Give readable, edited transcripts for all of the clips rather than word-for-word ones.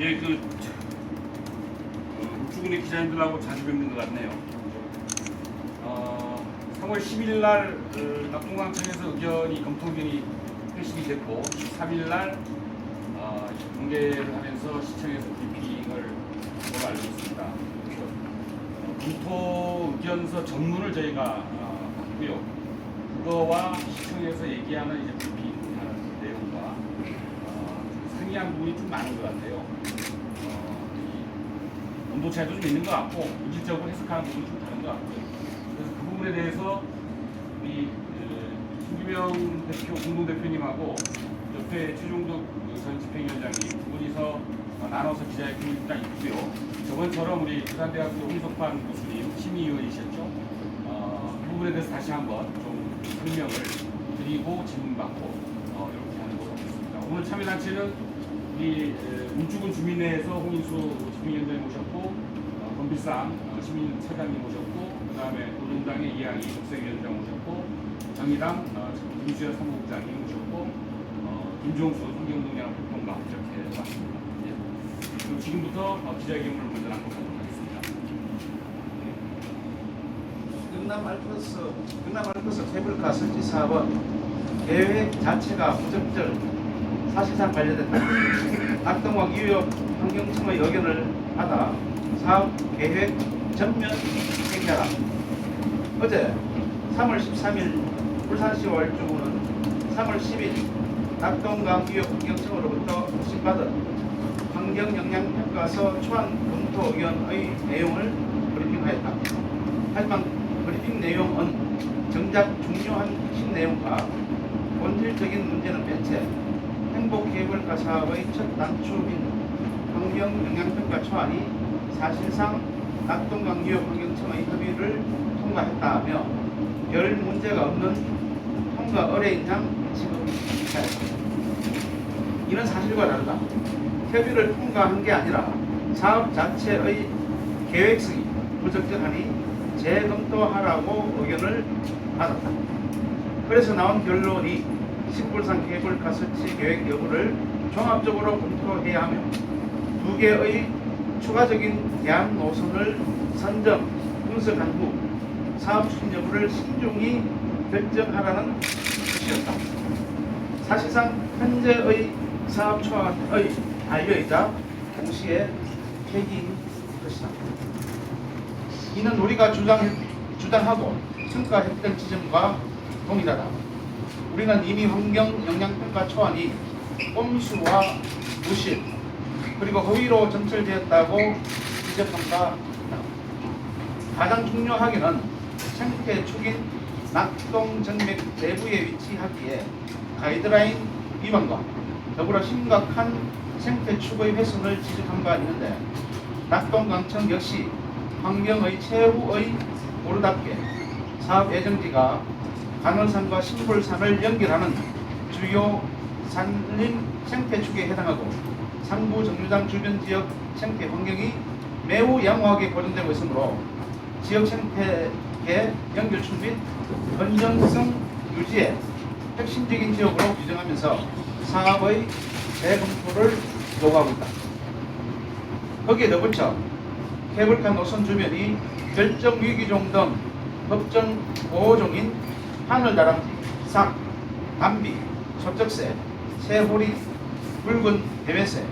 예, 우주군의 기자님들하고 자주 뵙는 것 같네요. 3월 10일 날 낙동강청에서 검토의견이 회식이 됐고 13일 날 공개를 하면서 시청에서 브리핑을 한 걸로 알고 있습니다. 검토 의견서 전문을 저희가 봤고요. 그거와 시청에서 얘기하는 이제 브리핑 내용과 상이한 부분이 좀 많은 것 같아요. 온도 차이도 좀 있는 것 같고 물질적으로 해석하는 부분이 좀 다른 것 같고요. 그래서 그 부분에 대해서 우리 김규명 대표 공동대표님하고 옆에 최종덕 전 집행위원장님 두 분이서 나눠서 기자회견이 일단 있고요. 저번처럼 우리 부산대학교 홍석환 교수님 심의위원이셨죠. 그 부분에 대해서 다시 한번 좀 설명을 드리고 질문받고 이렇게 하는 걸로 하겠습니다. 오늘 참여단체는 우리 울주군 주민회에서 홍인수 집행위원장님 모셨고 건비상 시민차장님 모셨고 그 다음에 노동당의 이양희 국세위원장 모셨고 정의당 김수현 사무국장님 모셨고 김종수 환경동양 활동가 이렇게 왔습니다. 예. 그럼 지금부터 기자회견을 먼저 나눠보도록 하겠습니다. 경남알프스 케이블카 설치 사업은 계획 자체가 부적절 사실상 관련됐다. 낙동강 유역 환경청의 의견을 받아 사업 계획 전면 폐기하라. 어제 3월 13일 울산시 월주구는 3월 10일 낙동강 유역 환경청으로부터 수신받은 환경영향평가서 초안 검토 의견의 내용을 브리핑하였다. 하지만 브리핑 내용은 정작 중요한 핵심 내용과 본질적인 문제는 배체 행복케이블카 사업의 첫 단추인 환경영향평가 초안이 사실상 낙동강 유역 환경청의 협의를 통과했다며 별 문제가 없는 통과 의뢰인 양 지급하였다. 이는 사실과 다르다. 협의를 통과한 게 아니라 사업 자체의 계획성이 부적절하니 재검토하라고 의견을 받았다. 그래서 나온 결론이 신불산 케이블카 설치 계획 여부를 종합적으로 검토해야 하며 두 개의 추가적인 대안 노선을 선정, 분석한 후 사업 추진 여부를 신중히 결정하라는 것이었다. 사실상 현재의 사업 초안의 반려이자 동시에 폐기인 것이다. 이는 우리가 주장하고 평가했던 지점과 동일하다. 우리는 이미 환경영향평가 초안이 꼼수와 무실 그리고 허위로 전철되었다고 지적한다. 가장 중요하게는 생태 축인 낙동정맥 내부에 위치하기에 가이드라인 위반과 더불어 심각한 생태 축의 훼손을 지적한 바 있는데 낙동강청 역시 환경의 최후의 보루답게 사업 예정지가 간월산과 신불산을 연결하는 주요 산림 생태축에 해당하고 상부 정류장 주변 지역 생태 환경이 매우 양호하게 보존되고 있으므로 지역 생태계 연결축 및 건전성 유지에 핵심적인 지역으로 규정하면서 사업의 재검토를 요구하고 있다. 거기에 덧붙여 케이블카 노선 주변이 결정 위기종 등 법정 보호종인 하늘다람쥐, 삭, 담비, 소쩍새, 새호리, 붉은 대회새,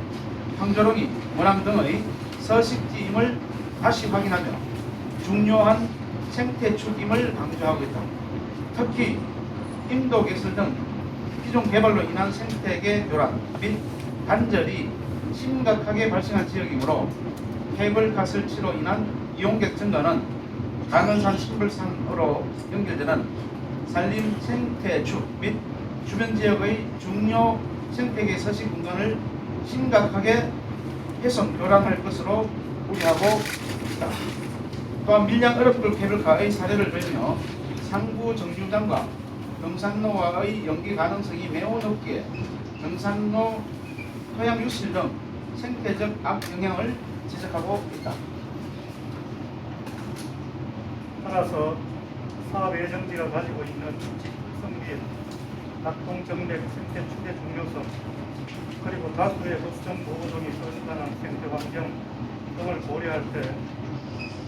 황조롱이, 모낭 등의 서식지임을 다시 확인하며 중요한 생태축임을 강조하고 있다. 특히 인도 개설 등 기존 개발로 인한 생태계 교란 및 단절이 심각하게 발생한 지역이므로 케이블카 설치로 인한 이용객 증가는 간원산 신불산으로 연결되는 산림 생태축 및 주변 지역의 중요 생태계 서식 공간을 심각하게 훼손 교란할 것으로 우려하고 있다. 또한 밀양 어렵불 케이블카의 사례를 들며 상부 정류장과 등산로와의 연계 가능성이 매우 높기에 등산로 토양 유실 등 생태적 악영향을 지적하고 있다. 따라서 사업 예정지가 가지고 있는 특성 및 낙동 정맥 생태 축의 중요성 그리고 다수의 흡성 보호종이 서식하는 생태 환경 등을 고려할 때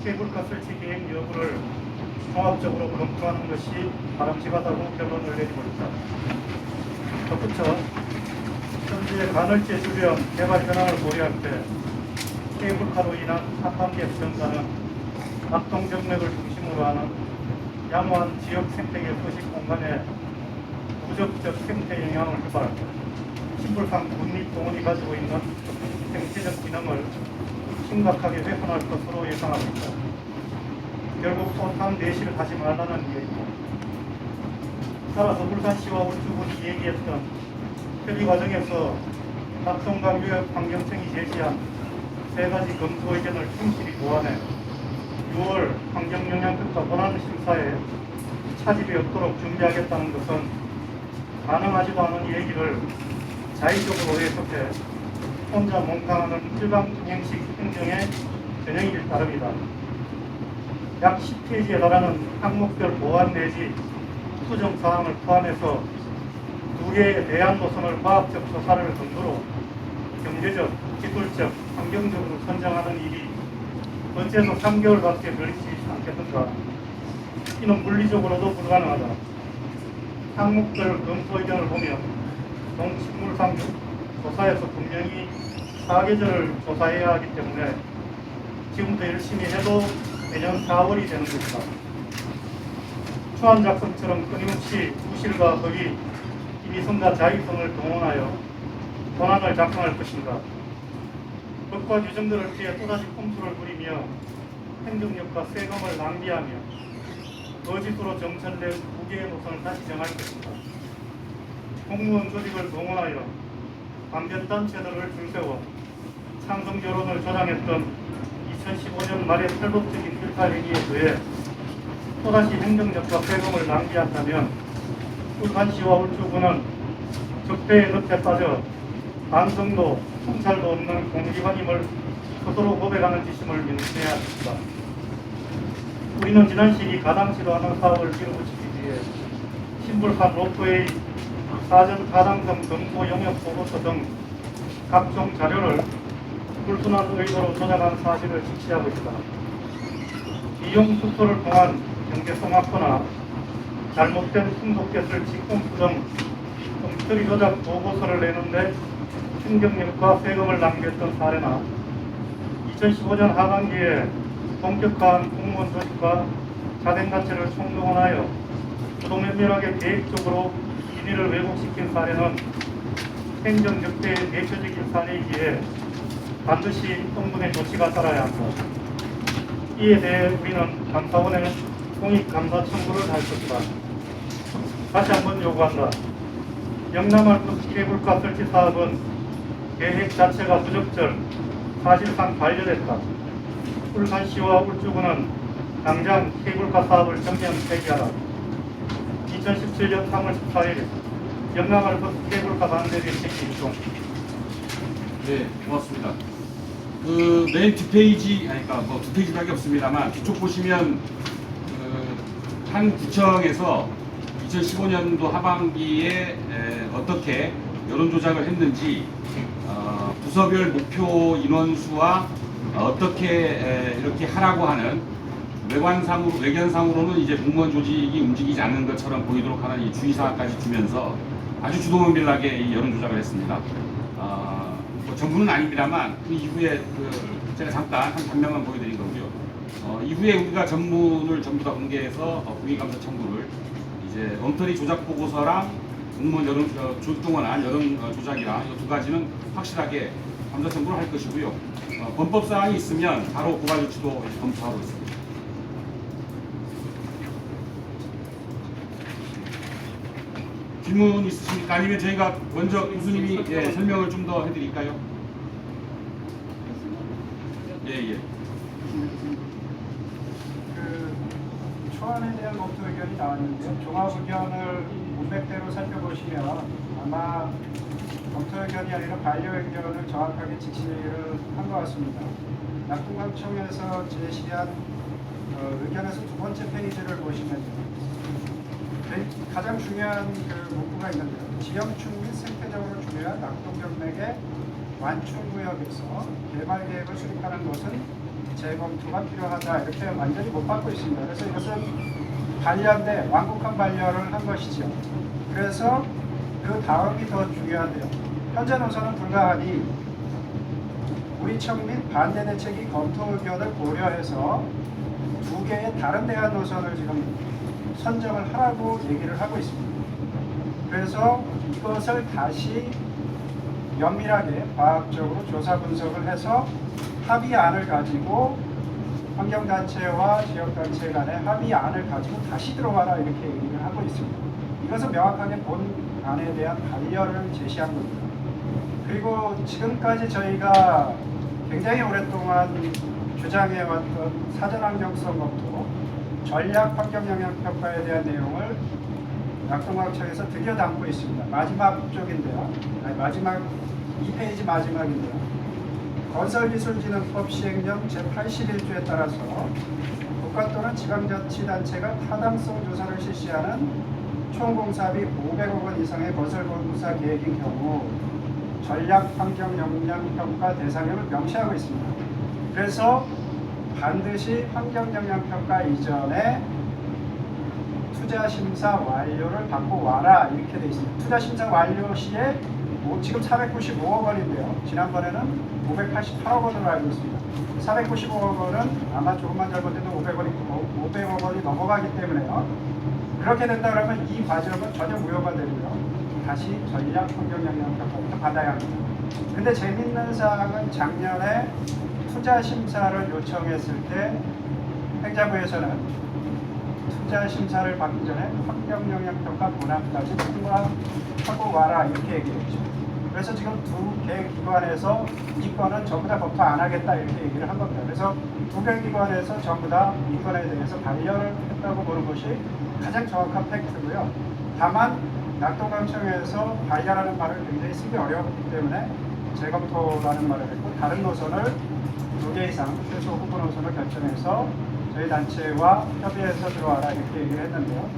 케이블카 설치 계획 여부를 종합적으로 검토하는 것이 바람직하다고 결론을 내리고 있다. 덧붙여 현재 간헐제 주변 개발 현황을 고려할 때 케이블카로 인한 한반객 증가는 낙동 정맥을 중심으로 하는 양호한 지역 생태계 서식 공간에 부적적 생태 영향을 유발, 신불상 국립공원이 가지고 있는 생태적 기능을 심각하게 훼손할 것으로 예상하고 있다. 결국 소탕 내시를 하지 말라는 이야기다. 따라서 울산시와 울주군이 얘기했던 협의 과정에서 낙동강 유역 환경청이 제시한 세 가지 검토 의견을 충실히 보완해 6월 환경영향평가 권한 심사에 차질이 없도록 준비하겠다는 것은 가능하지도 않은 얘기를 자의적으로 해석해 혼자 몽땅하는 일방 형식 행정의 전형일 따름이다. 약 10페이지에 달하는 항목별 보완 내지 수정 사항을 포함해서 두 개의 대안 노선을 과학적 조사를 근거로 경제적, 기술적, 환경적으로 선정하는 일이 어째서 3개월밖에 걸리지 않겠는가? 이는 물리적으로도 불가능하다. 항목별 검토 의견을 보면 동식물상 조사에서 분명히 사계절을 조사해야 하기 때문에 지금부터 열심히 해도 내년 4월이 되는 것이다. 추안 작성처럼 끊임없이 부실과 허위, 인위성과 자의성을 동원하여 권한을 작성할 것인가? 법과 규정들을 피해 또다시 꼼수를 부리며 행정력과 세금을 낭비하며 거짓으로 정천된 두 개의 노선을 다시 정할 것인가? 공무원 조직을 동원하여 반변단체들을 줄세워 창성 결혼을 조장했던 2015년 말의 탈법적인 일탈 행위에 더해 또다시 행정력과 세금을 낭비한다면 울산시와 울주군은 적폐의 늪에 빠져 반성도 통찰도 없는 공기관임을 스스로 고백하는 지심을 명심해야 합니다. 우리는 지난 시기 가당시도 하는 사업을 밀어붙이기 위해 신불산 로프웨이 사전 가당성 검토 영역 보고서 등 각종 자료를 불순한 의도로 조작한 사실을 직시하고 있다. 이용 수소를 통한 경제성 확보나 잘못된 풍속개설 직공수 등 엉터리 조작 보고서를 내는데 행정력과 세금을 낭비했던 사례나 2015년 하반기에 본격화한 공무원 조직과 자생단체를 총동원하여 부동면밀하게 계획적으로 인의를 왜곡시킨 사례는 행정적폐의 대표적인 사례이기에 반드시 정부의 조치가 따라야 한다. 이에 대해 우리는 감사원에 공익감사 청구를 할 것이다. 다시 한번 요구한다. 영남할북 케이블카 설치 사업은 계획 자체가 부적절, 사실상 반려됐다. 울산시와 울주군은 당장 케이블카 사업을 정면 폐기하라. 2017년 3월 14일 영남할북 케이블카 반대 대책 입종. 네, 고맙습니다. 그 맨 뒷페이지, 아니, 그러니까 뭐 두 페이지밖에 없습니다만 뒤쪽 보시면 한 구청에서 2015년도 하반기에 어떻게 여론 조작을 했는지 부서별 목표 인원수와 어떻게 이렇게 하라고 하는 외견상으로는 이제 공무원 조직이 움직이지 않는 것처럼 보이도록 하는 이 주의사항까지 주면서 아주 주도면밀하게 이 여론 조작을 했습니다. 뭐 전부는 아닙니다만 그 이후에 제가 잠깐 한 장면만 보여드린 거고요. 이후에 우리가 전문을 전부 다 공개해서 공익감사 청구를 이제 엉터리 조작 보고서랑 공무원 동원한 여론 조작이랑 이 두 가지는 확실하게 감사 청구를 할 것이고요. 범법 사항이 있으면 바로 고발 조치도 이제 검토하고 있습니다. 질문 있으십니까? 아니면 저희가 먼저 교수님이 설명을 좀 더 해드릴까요? 예. 그 초안에 대한 검토 의견이 나왔는데요. 종합 의견을 문맥대로 살펴보시면 아마 검토 의견이 아니라 반려 의견을 정확하게 직시를 한 것 같습니다. 낙동강청에서 제시한 의견에서 두 번째 페이지를 보시면요. 가장 중요한 그 문구가 있는데요. 지형축 및 생태적으로 중요한 낙동정맥의 완충구역에서 개발 계획을 수립하는 것은 재검토가 필요하다. 이렇게 완전히 못 받고 있습니다. 그래서 이것은 반려인데 완곡한 반려를 한 것이죠. 그래서 그 다음이 더 중요한데요. 현재 노선은 불가하니 우리 청 및 반대 대책이 검토 의견을 고려해서 두 개의 다른 대안 노선을 지금 선정을 하라고 얘기를 하고 있습니다. 그래서 이것을 다시 면밀하게 과학적으로 조사 분석을 해서 합의안을 가지고 환경단체와 지역단체 간의 합의안을 가지고 다시 들어와라 이렇게 얘기를 하고 있습니다. 이것은 명확하게 본안에 대한 반려를 제시한 겁니다. 그리고 지금까지 저희가 굉장히 오랫동안 주장해왔던 사전환경성 검토, 전략 환경영향평가에 대한 내용을 낙동강청에서 드디어 담고 있습니다. 마지막 쪽인데요. 마지막 2페이지 마지막인데요. 건설기술진흥법 시행령 제81조에 따라서 국가 또는 지방자치단체가 타당성 조사를 실시하는 총 공사비 500억 원 이상의 건설공사 계획인 경우 전략 환경 영향평가 대상을 명시하고 있습니다. 그래서 반드시 환경 영향평가 이전에 투자 심사 완료를 받고 와라 이렇게 돼 있습니다. 투자 심사 완료 시에 지금 495억 원인데요. 지난번에는 588억 원으로 알고 있습니다. 495억 원은 아마 조금만 잘못해도 500억 원이 넘어가기 때문에요. 그렇게 된다 그러면 이 과정은 전혀 무효가 되고요. 다시 전략 환경 영향평가부터 받아야 합니다. 근데 재밌는 사항은 작년에 투자 심사를 요청했을 때 행자부에서는 투자 심사를 받기 전에 환경 영향평가 문항까지 통과하고 와라 이렇게 얘기했죠. 그래서 지금 두 개 기관에서 이 건은 전부 다 검토 안 하겠다 이렇게 얘기를 한 겁니다. 그래서 두 개 기관에서 전부 다 이 건에 대해서 반려를 했다고 보는 것이 가장 정확한 팩트고요. 다만 낙동강청에서 반려라는 말을 굉장히 쓰기 어려웠기 때문에 재검토라는 말을 했고 다른 노선을 두 개 이상 최소 후보 노선을 결정해서 저희 단체와 협의해서 들어와라 이렇게 얘기를 했는데요.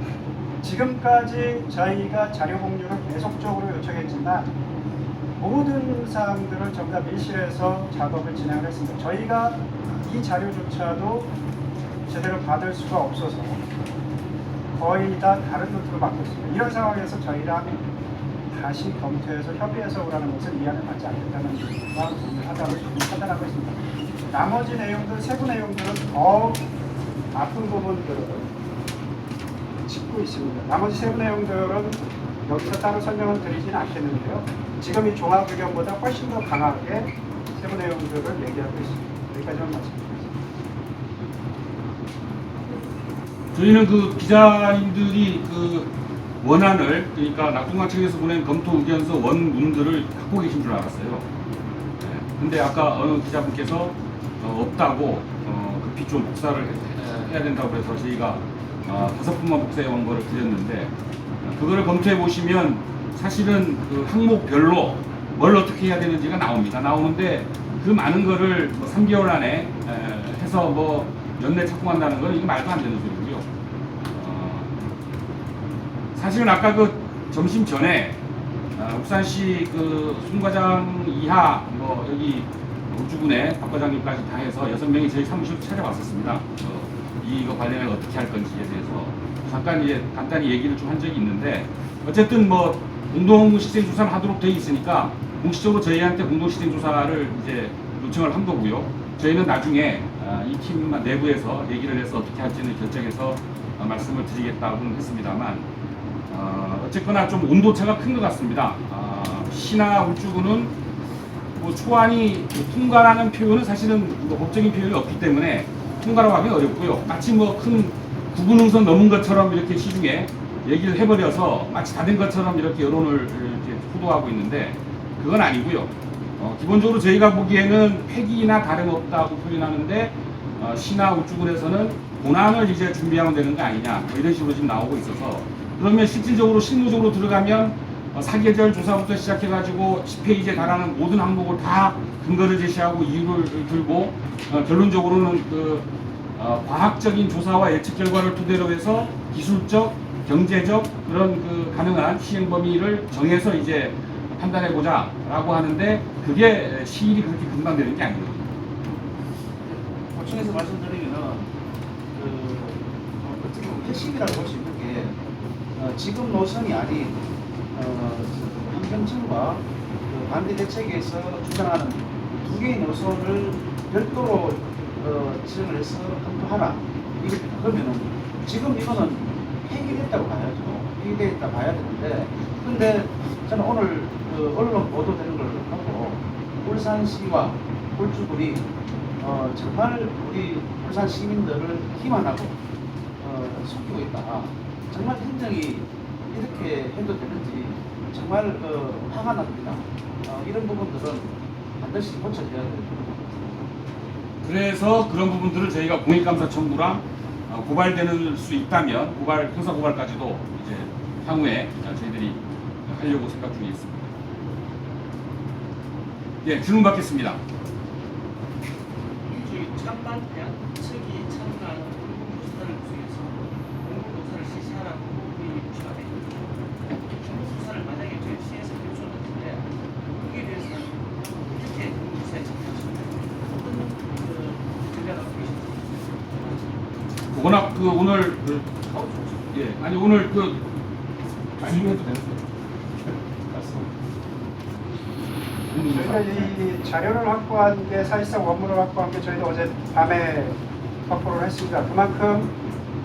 지금까지 저희가 자료 공유를 계속적으로 요청했지만 모든 사항들을 전부 다 밀실에서 작업을 진행을 했습니다. 저희가 이 자료조차도 제대로 받을 수가 없어서 거의 다 다른 루트로 받고 있습니다. 이런 상황에서 저희랑 다시 검토해서 협의해서 오라는 것은 이해를 받지 않겠다는 것과 동의하다고 판단하고 있습니다. 나머지 내용들, 세부 내용들은 더 아픈 부분들을 짚고 있습니다. 나머지 세부 내용들은 여기서 따로 설명을 드리지는 않겠는데요. 지금 이 종합 의견보다 훨씬 더 강하게 세부 내용들을 얘기하고 있습니다. 여기까지만 말씀드리겠습니다. 저희는 그 기자님들이 그 원안을 그러니까 낙동강청에서 보낸 검토 의견서 원문들을 갖고 계신 줄 알았어요. 근데 아까 어느 기자분께서 없다고 급히 좀 복사를 해야 된다고 해서 저희가 5분만 복사해 온 거를 드렸는데 그거를 검토해 보시면 사실은 그 항목별로 뭘 어떻게 해야 되는지가 나옵니다. 나오는데 그 많은 거를 뭐 3개월 안에 해서 뭐 연내 착공한다는 건 이거 말도 안 되는 소리고요. 사실은 아까 그 점심 전에 울산시 그 순과장 이하 뭐 여기 우주군의 박 과장님까지 다 해서 6명이 저희 사무실 찾아왔었습니다. 이거 관련해 어떻게 할 건지에 대해서 잠깐 이제 간단히 얘기를 좀 한 적이 있는데 어쨌든 뭐 공동 시생 조사를 하도록 되어 있으니까 공식적으로 저희한테 공동 시생 조사를 이제 요청을 한 거고요. 저희는 나중에 이 팀 내부에서 얘기를 해서 어떻게 할지는 결정해서 말씀을 드리겠다고는 했습니다만 어쨌거나 좀 온도차가 큰 것 같습니다. 시나 울주군은 뭐 초안이 통과라는 표현은 사실은 뭐 법적인 표현이 없기 때문에 통과라고 하기 어렵고요. 마치 뭐 큰 구분응선 넘은 것처럼 이렇게 시중에 얘기를 해버려서 마치 다 된 것처럼 이렇게 여론을 이렇게 호도하고 있는데 그건 아니고요. 기본적으로 저희가 보기에는 폐기나 다름없다고 표현하는데 시나 울주군에서는 본안을 이제 준비하면 되는 거 아니냐 뭐 이런 식으로 지금 나오고 있어서 그러면 실질적으로 실무적으로 들어가면 사계절 조사부터 시작해가지고 10페이지에 달하는 모든 항목을 다 근거를 제시하고 이유를 들고 결론적으로는 그 과학적인 조사와 예측 결과를 토대로 해서 기술적, 경제적 그런 그 가능한 시행 범위를 정해서 이제 판단해 보자라고 하는데 그게 시일이 그렇게 금방 되는 게 아니거든요. 보충해서 말씀드리면은 어떻게 보면 핵심이라고 볼 수 있는 게 지금 노선이 아닌 환경청과 그 반대 대책에서 주장하는 두 개의 노선을 별도로 지정을 해서 검토하라 이겁니다. 그러면은 지금 이거는 폐기됐다고 봐야죠. 폐기됐다 봐야 되는데 근데 저는 오늘 그 언론 보도되는 걸 하고 울산시와 울주군이 정말 우리 울산 시민들을 기만하고 속이고 있다. 정말 행정이 이렇게 해도 되는지 정말 화가 납니다. 이런 부분들은 반드시 고쳐져야 됩니다. 그래서 그런 부분들을 저희가 공익감사 청구랑 고발되는 수 있다면 형사 고발까지도 이제 향후에 저희들이 하려고 생각 중에 있습니다. 예, 질문 받겠습니다. 저희 찬반 대학 측이 참가하는 공공조사를 구성해서 공공조사를 실시하라고 의무시가 되어 있거든요. 공공조사를 만약에 저희 시에서 결정했는데 거기에 대해서는 어떻게 공공조사에 참여하시나요? 어떤 전략을 갖고 계신지. 워낙 그 오늘 예, 아니 오늘 그 말씀해도 되는 거예요. 저희가 이 자료를 확보한 게 사실상 원문을 확보한 게 저희도 어제 밤에 확보를 했습니다. 그만큼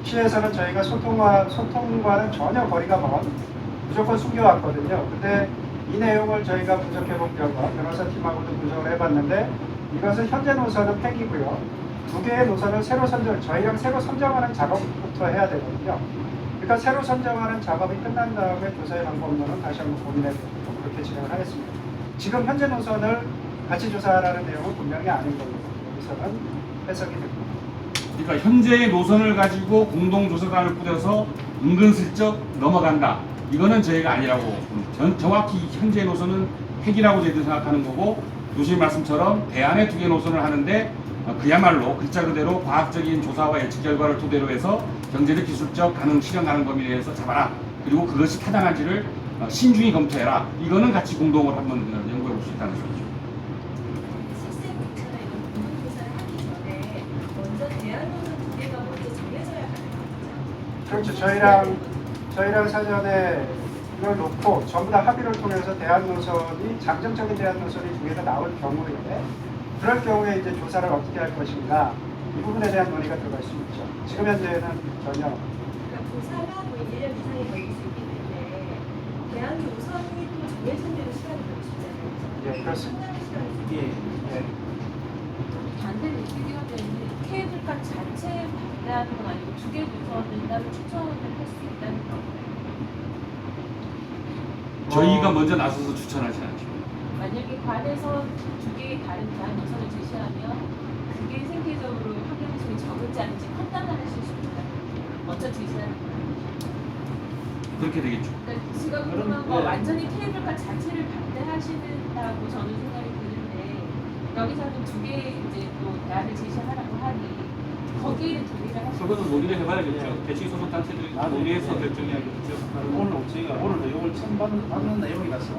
시에서는 저희가 소통과는 전혀 거리가 먼 무조건 숨겨왔거든요. 근데 이 내용을 저희가 분석해본 결과 변호사팀하고도 분석을 해봤는데 이것은 현재 노선은 폐기고요. 두 개의 노선을 새로 저희랑 새로 선정하는 작업부터 해야 되거든요. 그러니까 새로 선정하는 작업이 끝난 다음에 조사의 방법론은 다시 한번 고민해보고 그렇게 진행을 하겠습니다. 지금 현재 노선을 같이 조사하라는 내용은 분명히 아닌 걸로 여기서는 해석이 됩니다. 그러니까 현재의 노선을 가지고 공동조사단을 꾸려서 은근슬쩍 넘어간다. 이거는 저희가 아니라고 정확히 현재의 노선은 폐기라고 저희들이 생각하는 거고 교수님 말씀처럼 대안의 두 개 노선을 하는데 그야말로 글자 그대로 과학적인 조사와 예측 결과를 토대로 해서 경제적, 기술적, 실현 가능 범위에 대해서 잡아라. 그리고 그것이 타당한지를 신중히 검토해라. 이거는 같이 공동으로 한번 연구해 볼 수 있다는 소리죠. 시스템 교체나 이런 공동조사를 하기 전에 먼저 대안론은 두 개가 먼저 정해져야 하는 거죠. 그렇죠. 저희랑 사전에 이걸 놓고 전부 다 합의를 통해서 대안 노선이 잠정적인 대안 노선이 두 개가 나올 경우에 그럴 경우에 이제 조사를 어떻게 할 것인가 이 부분에 대한 논의가 들어갈 수 있죠. 지금 현재는 전혀. 그러니까 조사가 뭐 1년 이상이 걸릴 수 있기 때문에 대안 노선이 또 정해진 대로 시간이 걸릴 수 있잖아요. 예, 그렇습니다. 상당히 시간이 걸리죠. 예. 예. 반대로 얘기가 되는 케이블카 자체 반대하는 건 아니고 두 개 노선을 따로 추천을 할 수 있다는 건가요? 저희가 먼저 나서서 추천하지 않죠. 만약에 관에서 두 개의 다른 대안 노선을 제시하면 그게 생계적으로 환경성이 적을지 아닌지 판단을 하실 수 있나요? 먼저 제시하는 거예요. 그렇게 되겠죠. 그러니까 지금 그러면 뭐 완전히 케이블카 자체를 반대하시는다고 저는 생각이 드는데 여기서는 두 개의 이제 또 대안을 제시하라고 하니 거기에는 동의를 하시는 그거는 논의를 해봐야겠죠. 대치 소속 단체들이 논의해서 결정해야겠죠. 오늘 저희가 오늘 내용을 처음 받는 내용이라서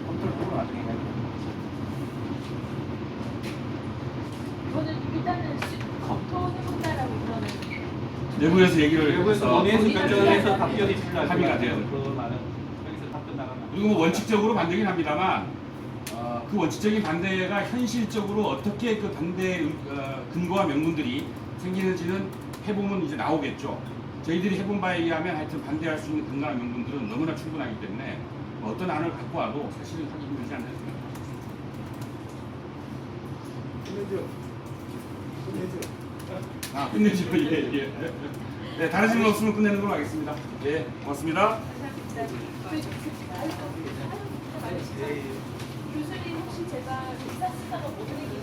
검토를 하고 나중에 해야 됩니다. 이거는 일단은 검토해본다라고 그러면 내부에서 얘기를 외부에서 해서 논의해서 결정을 해서 답변이 필요할 합의가 것 돼요. 같아요. 그 말은 여기서 답변 나가면 그리고 뭐 원칙적으로 반대긴 합니다만 그 원칙적인 반대가 현실적으로 어떻게 그 반대 근거와 명분들이 생기는지는 해보면 이제 나오겠죠. 저희들이 해본 바에 의하면 하여튼 반대할 수 있는 근거와 명분들은 너무나 충분하기 때문에 어떤 안을 갖고 와도 사실은 하기 힘들지 않나 생각합니다. 끝내죠. 예. 네, 다른 질문 없으면 끝내는 걸로 하겠습니다. 예, 고맙습니다. 교수님 혹시 제가 의사 쓰다가 모르는